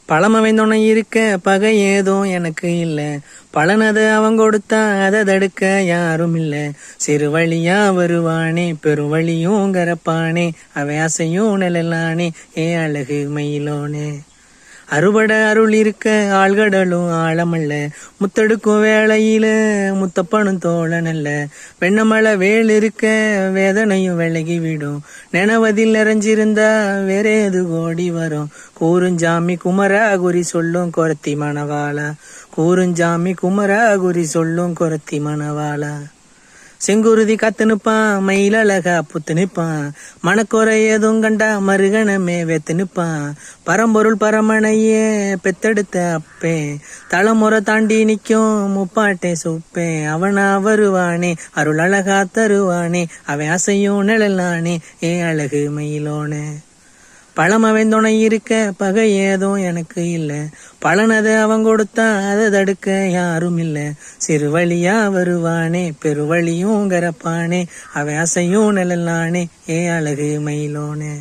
பழமவன் துணை இருக்க பகை ஏதோ எனக்கு இல்ல. பலனது அவன் கொடுத்தா அதை தடுக்க யாரும் இல்ல. சிறு வழியா வருவானே பெருவழியும் கரப்பானே, அவன் அசையும் நிழலானே ஏ அழகு மயிலோனே. அறுபட அருள் இருக்க ஆழ்கடலும் ஆழமல்ல, முத்தெடுக்கும் வேளையில முத்தப்பனும் தோழனல்ல. வெண்ணமலை வேல் இருக்க வேதனையும் விலகி விடும், நினைவதில் நிறைஞ்சிருந்தா வேற எது கோடி வரும். கூறுஞ்சாமி குமரா குறி சொல்லும் கொரத்தி மணவாளா, கூறுஞ்சாமி குமரா குறி சொல்லும் கொரத்தி மணவாளா. செங்குருதி காத்து நிப்பான் மயில் அழகா புத்து நிப்பான், மனக்குறை எதுவும் கண்டா மருகணமே வெத்து நிப்பான். பரம்பொருள் பரமனையே பெத்தெடுத்த அப்பே, தலைமுறை தாண்டி நிற்கும் முப்பாட்டே சுப்பே. அவனா வருவானே அருள் அழகா தருவானே, அவன் அசையும் நிழலானே ஏ அழகு மயிலோனே. பழமவன் துணை இருக்க பகை ஏதும் எனக்கு இல்ல. பலனது அவன் கொடுத்தா அதை தடுக்க யாரும் இல்ல. சிறு வழியா வருவானே பெருவழியும் கரப்பானே, அவன் அசையும் நிழலானே ஏ அழகு மயிலோனே.